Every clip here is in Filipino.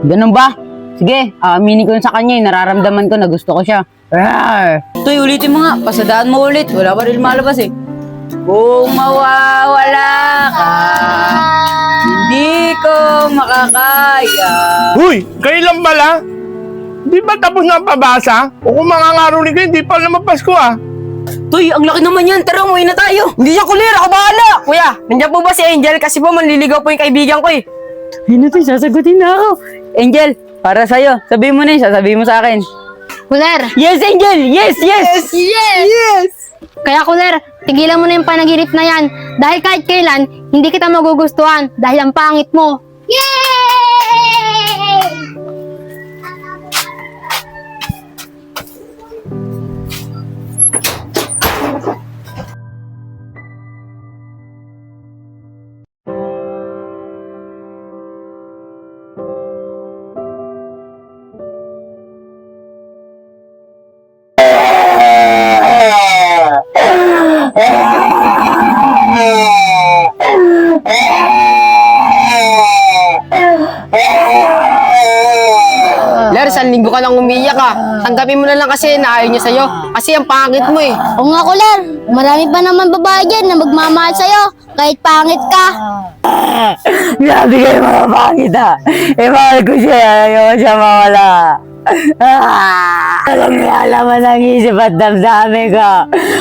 Ganun ba? Sige, aminin ko sa kanya, nararamdaman ko na gusto ko siya. Rar! Toy, ulitin mo nga. Pasadaan mo ulit. Wala pa rin malabas eh. Kung mawawala ka, hindi ko makakaya. Huy! Kailan bala? Di ba tapos na ang pabasa? O kung mangangaroling kayo, di pa naman Pasko ah. Toy, ang laki naman yan. Tara, umuwi na tayo. Hindi niya kulir, ako bahala! Kuya, nandiyan po ba si Angel? Kasi po manliligaw po yung kaibigan ko eh. Ayun na, Toy, sasagutin na ako. Angel, para sa'yo. Sabihin mo na yun, sasabihin mo sa akin. Kuler! Yes, Angel! Yes, yes! Yes! Kaya Kuler, tigilan mo na yung panaginip na yan. Dahil kahit kailan, hindi kita magugustuhan dahil ang pangit mo. Yay! Ler, isang linggo ka lang umiiyak ah. Tanggapin mo na lang kasi na ayaw niya sa'yo. Kasi ang pangit mo eh. O nga Kuler, marami pa naman babae dyan na magmamahal sa'yo kahit pangit ka. Grabe kayo mga pangit ah. Mahal ko siya. Ayaw siya mawala. Alam niya, alaman ang isip at damdamin ko.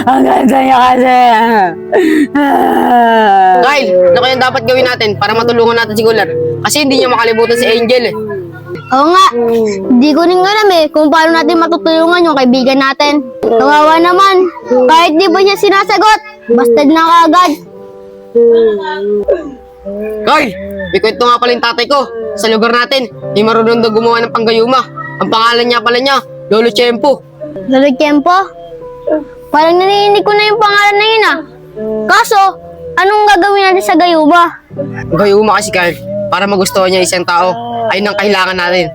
Ang ganda niya kasi. Kyle, ano kaya dapat gawin natin para matulungan natin si Kuler? Kasi hindi niya makalimutan si Angel eh. Oo nga, di ko rin alam eh kung paano natin matutulungan yung kaibigan natin. Kawawa naman, kahit di ba siya sinasagot, bastard na kaagad. Kyle, may kwento nga pala yung tatay ko. Sa lugar natin, may marunong daw gumawa ng panggayuma. Ang pangalan niya pala niya, Lolo Chempo. Lolo Tiempo, parang narinig ko na yung pangalan na yun ah. Kaso, anong gagawin natin sa gayuma? Gayuma kasi Kyle, para magustuhan niya isang tao, ayun ang kailangan natin.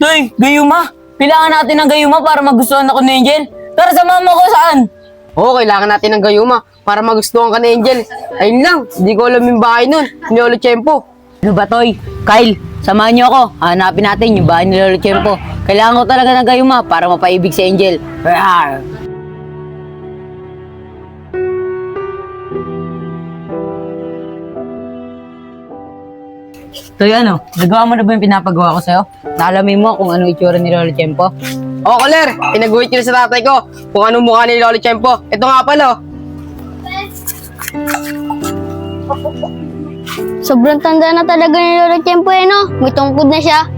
Toy, gayuma. Kailangan natin ng gayuma para magustuhan ako ni Angel. Tara, samahan mo ko saan? Oo, kailangan natin ng gayuma para magustuhan ka ni Angel. Ayun lang, hindi ko alam yung bahay nun, ni Lolo Chempo. Ano ba, Toy? Kyle, samahan niyo ako. Hanapin natin yung bahay ni Lolo Chempo. Kailangan ko talaga ng gayuma para mapaibig si Angel. Rar! Toy, ano? Nagawa mo na ba yung pinapagawa ko sa'yo? Naalamin mo kung ano itsura ni Lolo Chempo? Oo, Kuler, pinaguhit ko na sa tatay ko kung anong mukha ni Lolo Chempo. Ito nga pala, oh. Sobrang tanda na talaga ni Lolo Tiempo eh no? May tungkod na siya.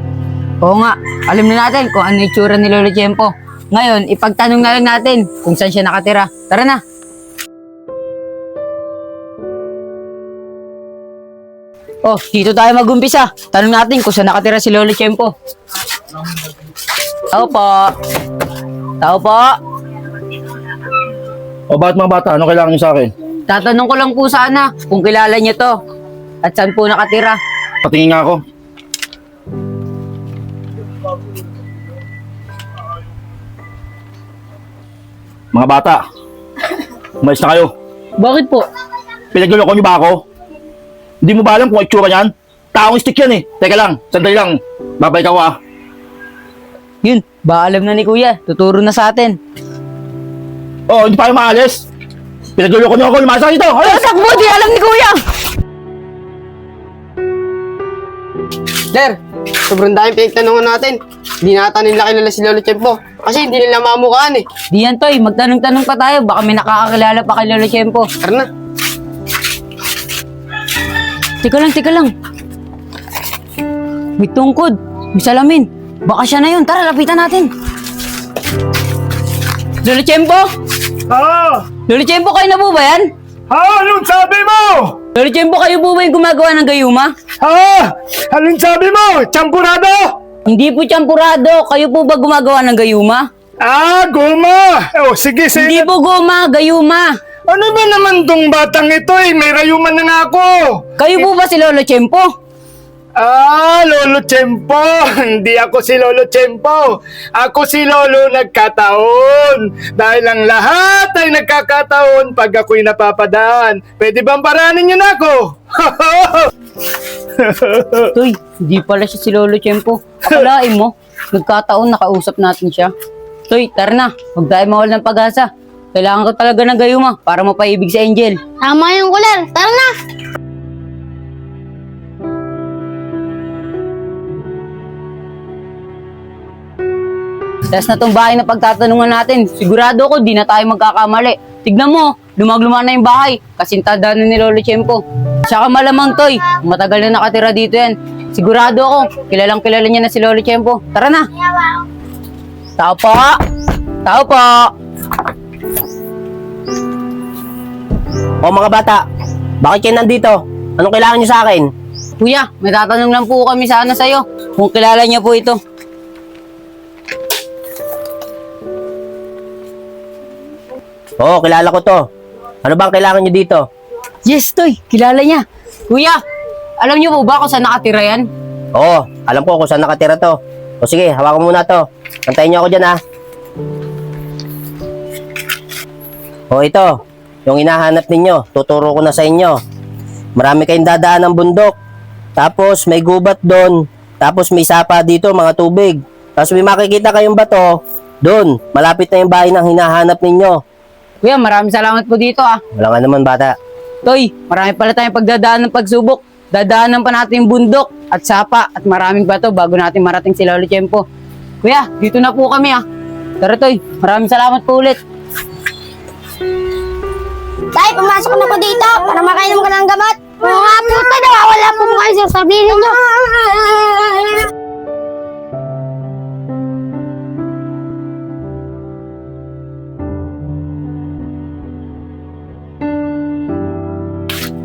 Oo nga, alam na natin kung ano itsura ni Lolo Chempo. Ngayon, ipagtanong na lang natin kung saan siya nakatira. Tara na! Oh, dito tayo mag-umpisa. Tanong natin kung saan nakatira si Lolo Chempo. Tao po. Tao po. O bakit mga bata? Ano kailangan niyo sa akin? Tatanong ko lang po sana kung kilala niyo to. At saan po nakatira. Patingin nga ako. Mga bata, umalis na kayo. Bakit po? Pinagluloko niyo ba ako? Hindi mo ba alam kung itsura niyan? Taong stick yan eh. Teka lang, sandali lang. Babalik ako ah. Yun, ba alam na ni Kuya. Tuturo na sa atin. Oh, hindi pa kayo maalis. Pinagluloko niyo ako. Lumayas ka dito. Alis! Takbo, di alam ni Kuya! Der, sobrang daming pinagtanungan natin. Hindi nata nila kilala si Lolo Chempo. Kasi hindi nila mamukhaan eh. Di yan, Toy. Magtanong-tanong pa tayo. Baka may nakakakilala pa kay Lolo Chempo. Tara na. Teka lang. May tungkod. May salamin. Baka siya na yun. Tara, lapitan natin. Lolo Chempo? Ah! Lolo Chempo, kayo na po ba yan? Anong sabi mo? Lolo Chempo, kayo po ba yung gumagawa ng gayuma? Anong sabi mo? Champurado? Hindi po champurado. Kayo po ba gumagawa ng gayuma? Guma! Oh, sige, Hindi po guma, gayuma. Ano ba naman tong batang ito eh? May rayuman na nga ako. Kayo po ba si Lolo Chempo? Lolo Chempo. Hindi ako si Lolo Chempo. Ako si Lolo Nagkataon. Dahil ang lahat ay nagkakataon pag ako'y napapadaan. Pwede bang paranin niyo na ako? Toy, hindi pala siya si Lolo Tiyempo. Akalain mo, nagkataon nakausap natin siya. Toy, tara na. Huwag tayo mawal ng pag-asa. Kailangan ko talaga ng gayuma para mapaibig sa Angel. Tama yung kuler. Tara na! Tapos na tong bahay na pagtatanungan natin, sigurado ko di na tayo magkakamali. Tignan mo, lumag-luma na yung bahay. Kasintada na ni Lolo Tiyempo. Tsaka malamang, Toy, matagal na nakatira dito yan. Sigurado ako, kilalang kilala niya na si Lolo Tiyempo. Tara na! Tao po! Tao po! O mga bata, bakit kayo nandito? Anong kailangan niyo sa akin? Kuya, may tatanong lang po kami sana sa'yo. Kung kilala niya po ito. Oo, kilala ko to. Ano bang kailangan niyo dito? Yes, Toy, kilala niya. Kuya, alam niyo po ba kung saan nakatira yan? Oo, alam ko kung saan nakatira to. O sige, hawakan mo muna to. Antayin niyo ako dyan ha. O ito, yung hinahanap ninyo, tuturo ko na sa inyo. Marami kayong dadaan ng bundok. Tapos may gubat doon. Tapos may sapa dito, mga tubig. Tapos may makikita kayong bato. Doon, malapit na yung bahay ng hinahanap ninyo. Kuya, maraming salamat po dito ah. Wala nga naman bata. Toy, marami pala tayong pagdadaan ng pagsubok. Dadaanan pa natin yung bundok at sapa at maraming bato bago natin marating si Lolo Tiyempo. Kuya, dito na po kami ah. Tara Toy, maraming salamat po ulit. Tay, pumasok na po dito para makainom ka ng gamot. Oo nga po, tay. Nawawala po mo kayo sa sabihin nyo.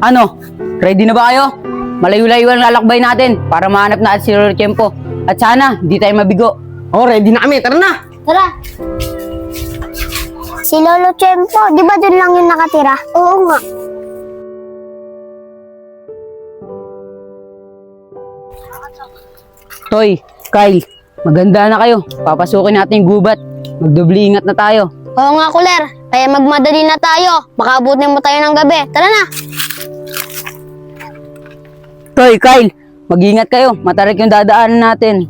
Ano? Ready na ba kayo? Malayo-layo ang lalakbay natin para mahanap natin si Lolo Tiyempo. At sana, di tayo mabigo. Oh, ready na kami. Tara na. Tara. Si Lolo Tiyempo, di ba dun lang yung nakatira? Oo nga. Toy, Kyle, maganda na kayo. Papasukin natin yung gubat. Magdobli ingat na tayo. Oo nga, kuler. Kaya magmadali na tayo. Baka abutin mo tayo ng gabi. Tara na. Toy, Kyle, mag-ingat kayo. Matarik yung dadaanan natin.